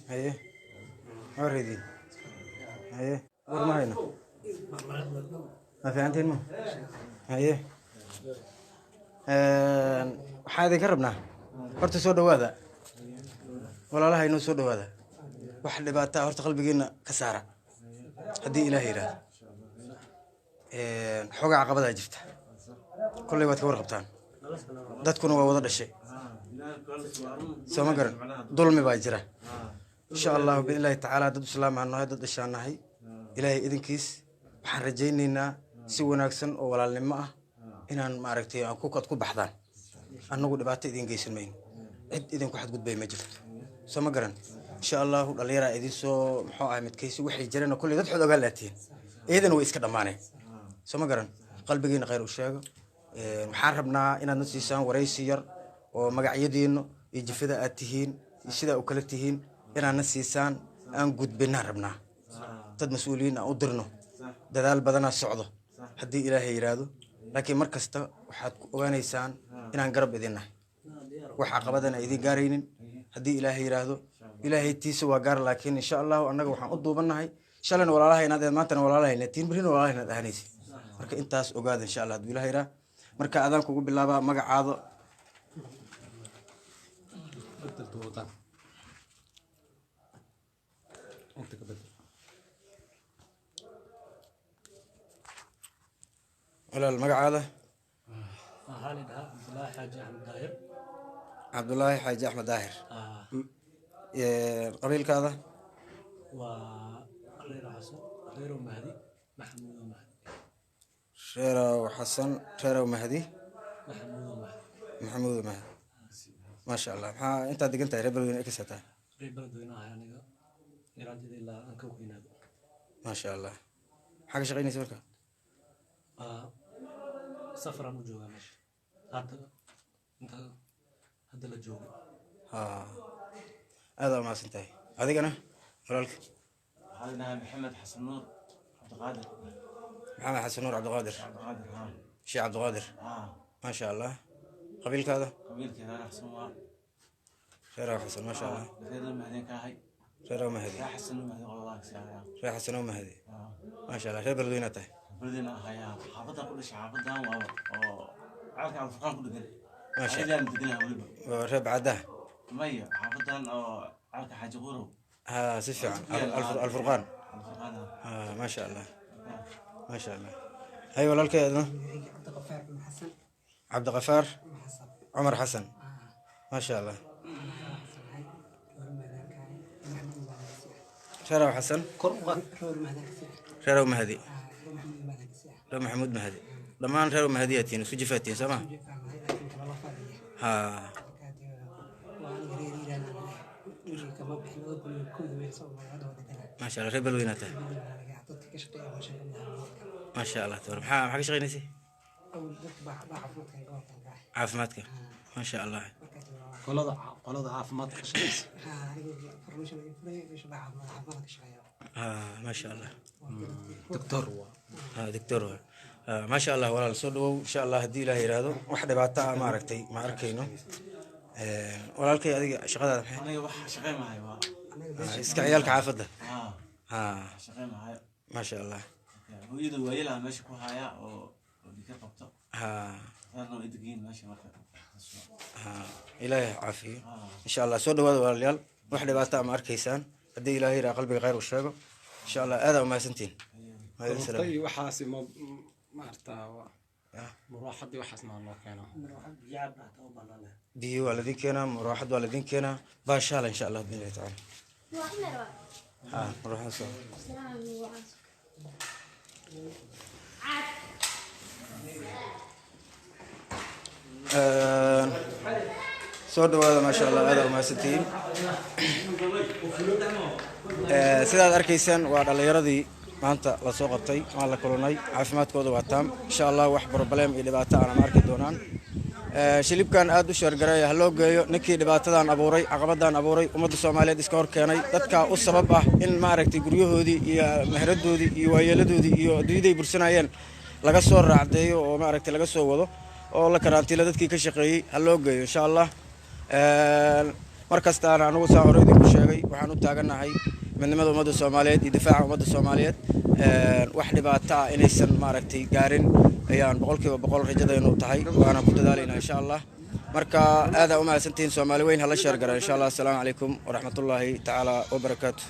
haye wareedin haye war ma hayno ma fiicantiin ma haye waxaan idinka rabnaa horta soo dhawaada walaalaha inoo soo dhawaada wax dhibaato horta qalbigeena ka saara haddii ilaahay yiraahdo xogaa caqabada jirta kulley waad ka warqabtaan dadkuna waa wada dhashay soo ma garan dulmi baa jira insha allahu biidnillaahi tacaala dad islaam aan nahay dad dhashaan nahay ilaahay idinkiis waxaan rajaynaynaa si wanaagsan oo walaalnimo ah inaan maaragtay aan ku baxdaan annagu dhibaato idin geysan mayno cid idinku xadgudbay ma jirto soo ma garan insha allahu dhallinyaraa idin soo muxuu ahay midkaysi waxay jireen kulley dad xod ogaa laatiin iyadana way iska dhammaaneen soo ma garan qalbigiina khayr u sheego waxaan rabnaa inaad na siisaan waraysi yar oo magacyadiina iyo jifada aad tihiin iyo sidaa u kala tihiin inaad na siisaan aan gudbinaan rabnaa dad mas-uuliyiin aan u dirno dadaal badanaa socdo haddii ilaahay yiraahdo laakiin mar kasta waxaad ku ogaanaysaan inaan garab idin nahay wax caqabadana idin gaaraynin haddii ilaahay yiraahdo ilaahay tiisa waa gaar laakiin insha allahu annaga waxaan u duubannahay shalayna walaalaha inaad maantana walaalaha inaad tihiin berrina walaalaha inaad ahanaysid marka intaas ogaada insha allah hadduu ilaahay yiraahdo marka adaan kugu bilaabaa magacaada walaal magacaada cabdullaahi xaaji axmed daahir qabiilkaada reerow xasan reerow mahdi maxamuud mahdi maasha allah maxaa intaad degan tahay reer beledweyne ay ka sataa maasha allah maxaa ka shaqaynaysa marka safaraan u joogaa meesha hadda la joogo aada umahadsan tahay adigana walaalka waxaa la dhahaa maxamed xasan nuur cabdiqaadir maxamed xasan nuur cabdiqaadir sheekh cabdiqaadir maasha allah qabiilkaada qabiilkii reer xasan waa reer xasan maasha allah reer mahdi ka ahay reer mahdi reer xasan mahdi qoladaha saaya reer xasan mahdi maasha allah reer beledweyne tahay beledweyne ahaya xaafadda ku dhashay xaafadan waa oo caalka alfurqaan ku dhegan maasha allah deganaa waliba reer bacadaha maya xaafadan oo caalka xaaji qurow si fiican alfurqaan alfurqaan maasha allah maasha allah hay walaalkay adna cabdiqafaar cumar xasan maasha allah reerow xasan reerow mahdi reer maxamuud mahdi dhammaan reerow mahdiyatiin isku jifaatiin soo ma maasha allah reer beledweyne tahay maasha allah tabar maxaa ka shaqaynaysay caafimaadka maasha allah qolada caafimaadka ka shaqaysa maasha allah doctor doctor maasha allah walaal soo dhawow insha allah haddii ilaah yiraahdo wax dhibaato ah maaragtay ma arkayno walaalkay adiga shaqadaada maxay aniga wax shaqeyn mahay waa iska ciyaalka xaafadda shaqeyn mahay maasha allah hooyada waayelaha meesha ku haya oo dika qabto reerna way degiin meesha marka ilaahay caafiyo insha allah soo dhawaada walaalayaal wax dhibaato ah ma arkaysaan haddii ilaahay yiraahdo qalbiga khayr u sheego insha allah aada umahadsantiin waxaasi maartaa muraaxadii waxaasna loo keenaa biyo waa ladin keenaa muraaxad waa ladin keenaa baashaala insha allah biidni illahi tacaala muraaxad soo dhawaada maasha allah aada umahadsantiin sidaad arkaysaan waa dhallinyaradii maanta lasoo qabtay waan la kulunay caafimaadkooda waa taam insha allah wax broblem iyo dhibaato aan ma arki doonaan shilibkan aad u sheergareeya ha loo geeyo ninkii dhibaatadan abuuray caqabadan abuuray ummadda soomaaliyeed iska hor keenay dadka u sabab ah in maaragtay guryahoodii iyo meheradoodii iyo waayeeladoodii iyo adduunyaday bursanayeen laga soo raacdeeyo oo maaragtay laga soo wado oo la karantiilo dadkii ka shaqeeyey ha loo geeyo insha allah markasta aan anagu saa hore idinku sheegay waxaan u taaganahay midnimada ummadda Soomaaliyeed iyo difaaca ummadda Soomaaliyeed wax dhibaato ah inaysan maaragtay gaarin ayaan boqolkiiba boqol rajadaynu tahay waana ku dadaalaynaa insha Allah marka aad u mahadsantiin Soomaali weyn hala sheer garaa insha Allah. Assalaamu calaykum waraxmatullaahi tacaala wabarakaatuh.